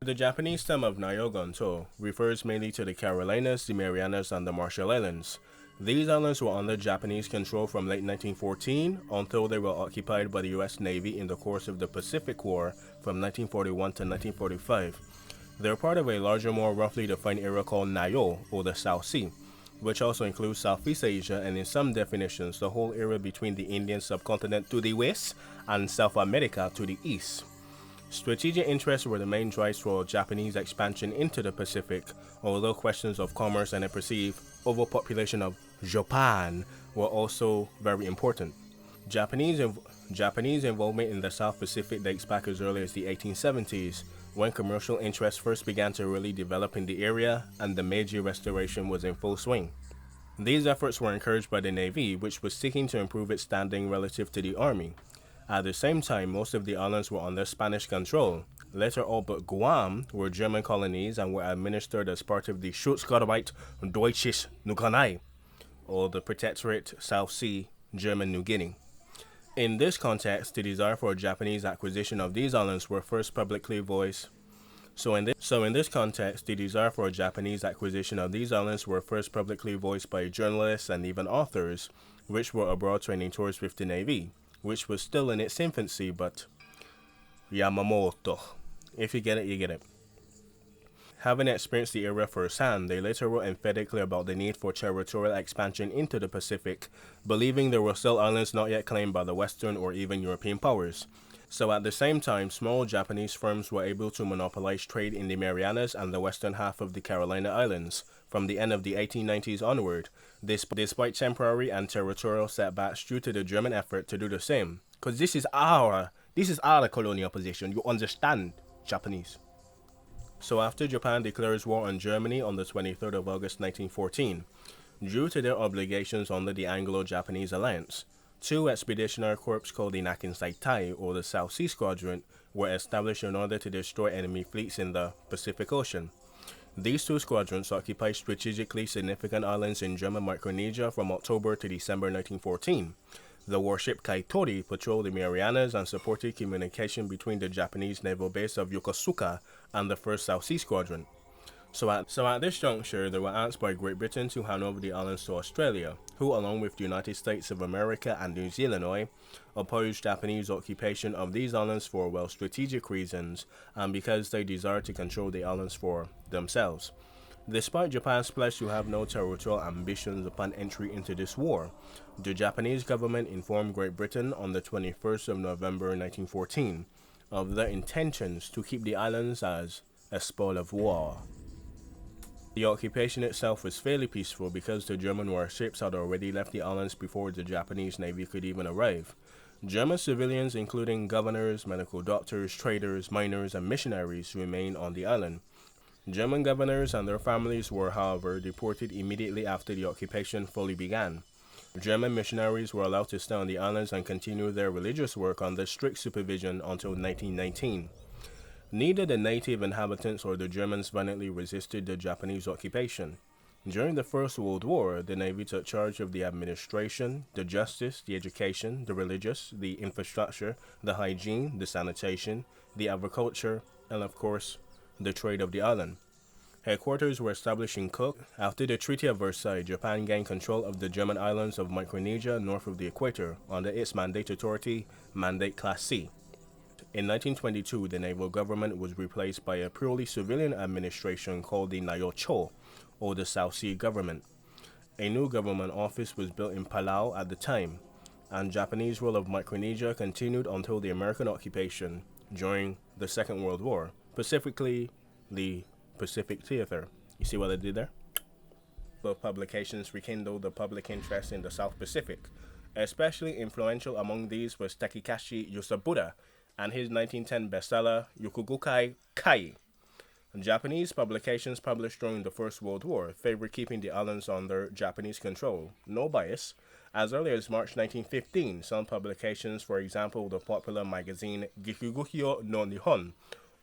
The Japanese term of Nyogonto refers mainly to the Carolinas, the Marianas, and the Marshall Islands. These islands were under Japanese control from late 1914 until they were occupied by the US Navy in the course of the Pacific War from 1941 to 1945. They're part of a larger, more roughly defined area called Nayo, or the South Sea, which also includes Southeast Asia and, in some definitions, the whole area between the Indian subcontinent to the west and South America to the east. Strategic interests were the main drives for Japanese expansion into the Pacific, although questions of commerce and a perceived overpopulation of Japan were also very important. Japanese, Japanese involvement in the South Pacific dates back as early as the 1870s, when commercial interests first began to really develop in the area and the Meiji Restoration was in full swing. These efforts were encouraged by the Navy, which was seeking to improve its standing relative to the Army. At the same time, most of the islands were under Spanish control. Later, all but Guam were German colonies and were administered as part of the Schutzgebiet Deutsches Neuguinei, or the Protectorate South Sea, German New Guinea. In this context, the desire for Japanese acquisition of these islands were first publicly voiced. In this context, the desire for a Japanese acquisition of these islands were first publicly voiced by journalists and even authors, which were abroad training tours with the Navy, which was still in its infancy, but Yamamoto. If you get it, you get it. Having experienced the area firsthand, they later wrote emphatically about the need for territorial expansion into the Pacific, believing there were still islands not yet claimed by the Western or even European powers. So at the same time, small Japanese firms were able to monopolize trade in the Marianas and the western half of the Carolina Islands from the end of the 1890s onward, despite temporary and territorial setbacks due to the German effort to do the same. Because this is our colonial position, you understand, Japanese. So after Japan declares war on Germany on the 23rd of August 1914, due to their obligations under the Anglo-Japanese alliance, two expeditionary corps called the Nakinsaitai, or the South Sea Squadron, were established in order to destroy enemy fleets in the Pacific Ocean. These two squadrons occupied strategically significant islands in German Micronesia from October to December 1914. The warship Kaitori patrolled the Marianas and supported communication between the Japanese naval base of Yokosuka and the 1st South Sea Squadron. So at this juncture, they were asked by Great Britain to hand over the islands to Australia, who, along with the United States of America and New Zealand, opposed Japanese occupation of these islands for, well, strategic reasons and because they desired to control the islands for themselves. Despite Japan's pledge to have no territorial ambitions upon entry into this war, the Japanese government informed Great Britain on the 21st of November 1914 of their intentions to keep the islands as a spoil of war. The occupation itself was fairly peaceful because the German warships had already left the islands before the Japanese Navy could even arrive. German civilians, including governors, medical doctors, traders, miners, and missionaries, remained on the island. German governors and their families were, however, deported immediately after the occupation fully began. German missionaries were allowed to stay on the islands and continue their religious work under strict supervision until 1919. Neither the native inhabitants or the Germans violently resisted the Japanese occupation. During the First World War, the Navy took charge of the administration, the justice, the education, the religious, the infrastructure, the hygiene, the sanitation, the agriculture, and of course, the trade of the island. Headquarters were established in Cook. After the Treaty of Versailles, Japan gained control of the German islands of Micronesia north of the equator under its Mandate Authority, Mandate Class C. In 1922, the naval government was replaced by a purely civilian administration called the Nyocho, or the South Sea Government. A new government office was built in Palau at the time, and Japanese rule of Micronesia continued until the American occupation during the Second World War, specifically the Pacific Theater. You see what I did there? Both publications rekindled the public interest in the South Pacific. Especially influential among these was Takikashi Yosabura and his 1910 bestseller Yokogukai Kai. Japanese publications published during the First World War favored keeping the islands under Japanese control. No bias. As early as March 1915, some publications, for example the popular magazine Gikuguhyo no Nihon,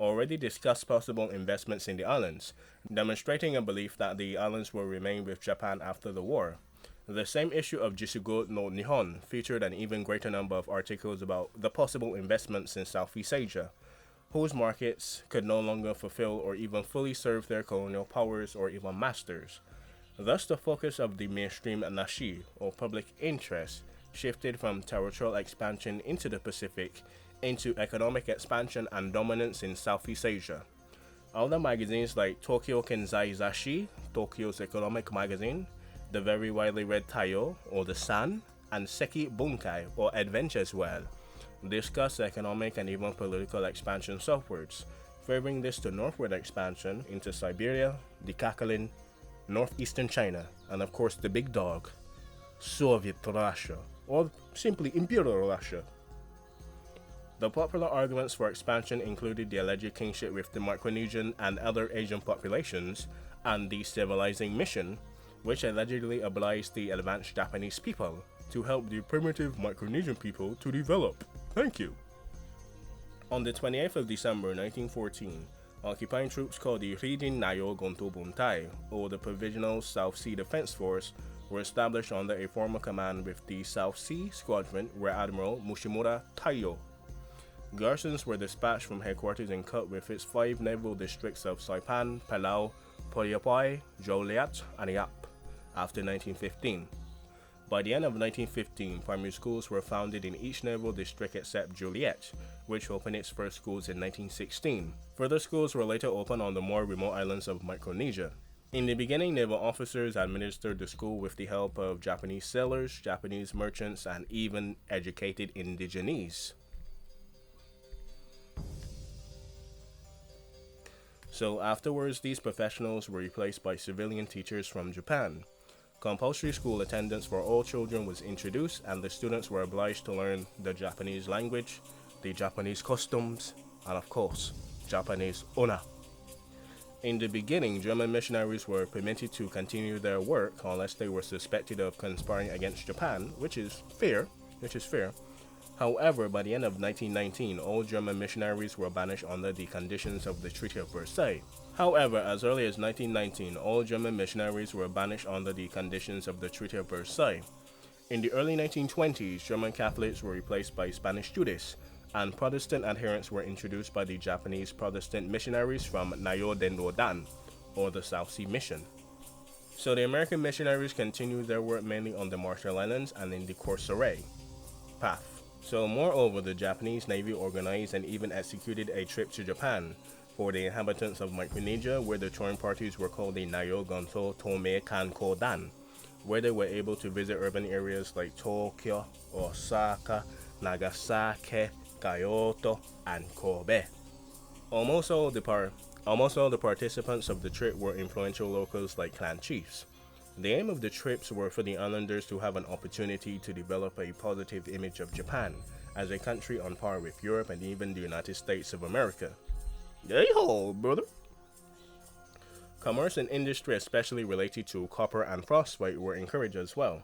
already discussed possible investments in the islands, demonstrating a belief that the islands will remain with Japan after the war. The same issue of Jisugo no Nihon featured an even greater number of articles about the possible investments in Southeast Asia. whose markets could no longer fulfill or even fully serve their colonial powers or even masters. Thus, the focus of the mainstream nashi, or public interest, shifted from territorial expansion into the Pacific into economic expansion and dominance in Southeast Asia. Other magazines like Tokyo Kenzai Zashi, Tokyo's economic magazine, the very widely read Taiyo, or The Sun, and Seki Bunkai, or Adventures Well, discuss economic and even political expansion southwards, favoring this to northward expansion into Siberia, the Sakhalin, northeastern China, and of course the big dog, Soviet Russia, or simply Imperial Russia. The popular arguments for expansion included the alleged kinship with the Micronesian and other Asian populations, and the civilizing mission, which allegedly obliged the advanced Japanese people to help the primitive Micronesian people to develop. Thank you. On the 28th of December 1914, occupying troops called the Rijin Nayo Gonto Buntai, or the Provisional South Sea Defense Force, were established under a formal command with the South Sea Squadron, Rear Admiral Mushimura Taiyo. Garrisons were dispatched from headquarters and cut with its 5 naval districts of Saipan, Palau, Poyapai, Joliet, and Yap after 1915. By the end of 1915, primary schools were founded in each naval district except Joliet, which opened its first schools in 1916. Further schools were later opened on the more remote islands of Micronesia. In the beginning, naval officers administered the school with the help of Japanese sailors, Japanese merchants, and even educated indigenes. So afterwards, these professionals were replaced by civilian teachers from Japan. Compulsory school attendance for all children was introduced, and the students were obliged to learn the Japanese language, the Japanese customs, and of course, Japanese honor. In the beginning, German missionaries were permitted to continue their work unless they were suspected of conspiring against Japan, which is fair. However, by the end of 1919, all German missionaries were banished under the conditions of the Treaty of Versailles. However, as early as 1919, all German missionaries were banished under the conditions of the Treaty of Versailles. In the early 1920s, German Catholics were replaced by Spanish Judists, and Protestant adherents were introduced by the Japanese Protestant missionaries from Nayo Dendodan, or the South Sea Mission. So the American missionaries continued their work mainly on the Marshall Islands and in the Corsair path. So moreover, the Japanese Navy organized and even executed a trip to Japan for the inhabitants of Micronesia, where the touring parties were called the Nayo Gonto Tome Kankodan, where they were able to visit urban areas like Tokyo, Osaka, Nagasaki, Kyoto, and Kobe. Almost all the participants of the trip were influential locals like clan chiefs. The aim of the trips were for the islanders to have an opportunity to develop a positive image of Japan as a country on par with Europe and even the United States of America. Hey-ho, brother! Commerce and industry, especially related to copper and frostbite, were encouraged as well.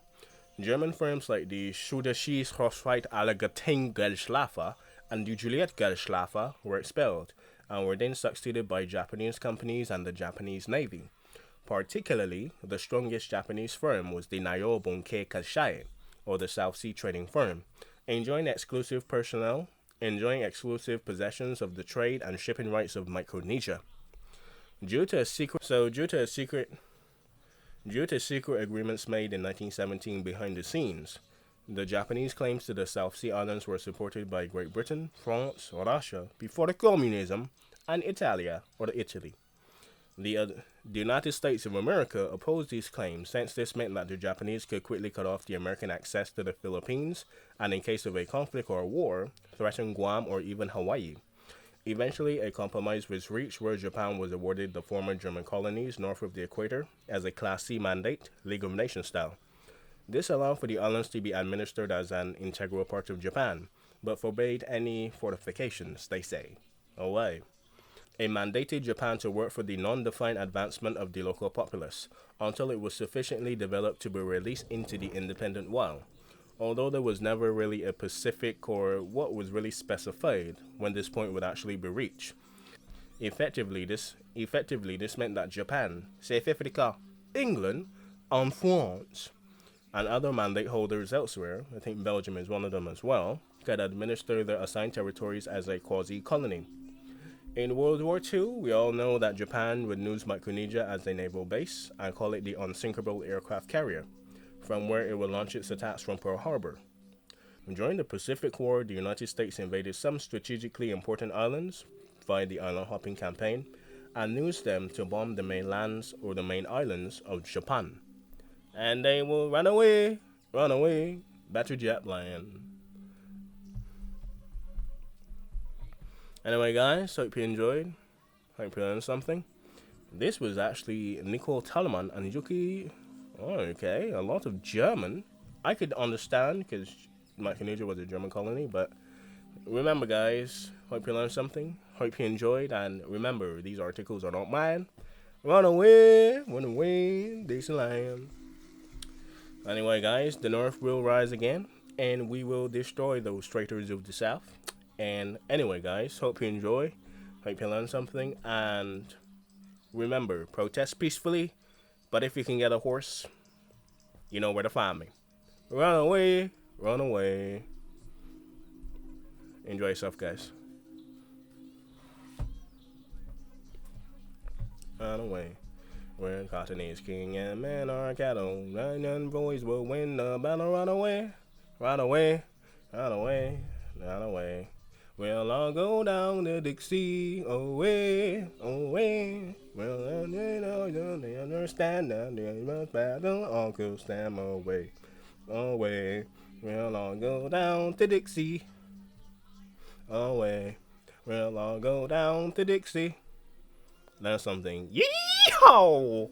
German firms like the Suderschies Frostbite Allegating Geldschlafer and the Juliet Geldschlafer were expelled and were then succeeded by Japanese companies and the Japanese Navy. Particularly, the strongest Japanese firm was the Nayo Bunke Kashai, or the South Sea Trading Firm, enjoying exclusive possessions of the trade and shipping rights of Micronesia. Due to secret agreements made in 1917 behind the scenes, the Japanese claims to the South Sea Islands were supported by Great Britain, France, Russia, before the communism, and Italia, or Italy. The United States of America opposed these claims, since this meant that the Japanese could quickly cut off the American access to the Philippines, and in case of a conflict or a war, threaten Guam or even Hawaii. Eventually, a compromise was reached where Japan was awarded the former German colonies north of the equator as a Class C mandate, League of Nations style. This allowed for the islands to be administered as an integral part of Japan, but forbade any fortifications, they say. Away. It mandated Japan to work for the non-defined advancement of the local populace until it was sufficiently developed to be released into the independent world. Although there was never really a specific or what was really specified when this point would actually be reached. Effectively, this meant that Japan, South Africa, England, and France, and other mandate holders elsewhere, I think Belgium is one of them as well, could administer their assigned territories as a quasi-colony. In World War II, we all know that Japan would use Micronesia as their naval base and call it the unsinkable aircraft carrier, from where it would launch its attacks from Pearl Harbor. During the Pacific War, the United States invaded some strategically important islands via the island hopping campaign and used them to bomb the mainlands or the main islands of Japan. And they will run away, back to Japland. Anyway, guys, hope you enjoyed. Hope you learned something. This was actually Nicole Telemann and Yuki. Oh, okay, a lot of German. I could understand because Micronesia was a German colony, but remember, guys, hope you learned something. Hope you enjoyed, and remember, these articles are not mine. Run away, decent land. Anyway, guys, the North will rise again, and we will destroy those traitors of the South. And anyway, guys, hope you enjoy. Hope you learn something. And remember, protest peacefully. But if you can get a horse, you know where to find me. Run away. Enjoy yourself, guys. Run away. Where cotton is king and men are cattle. None boys will win the battle. Run away. We'll all go down the Dixie, away. Well, they understand that they must battle, Uncle Sam, away. We'll all go down to Dixie, away. We'll all go down to Dixie. Learn something. Yeehaw!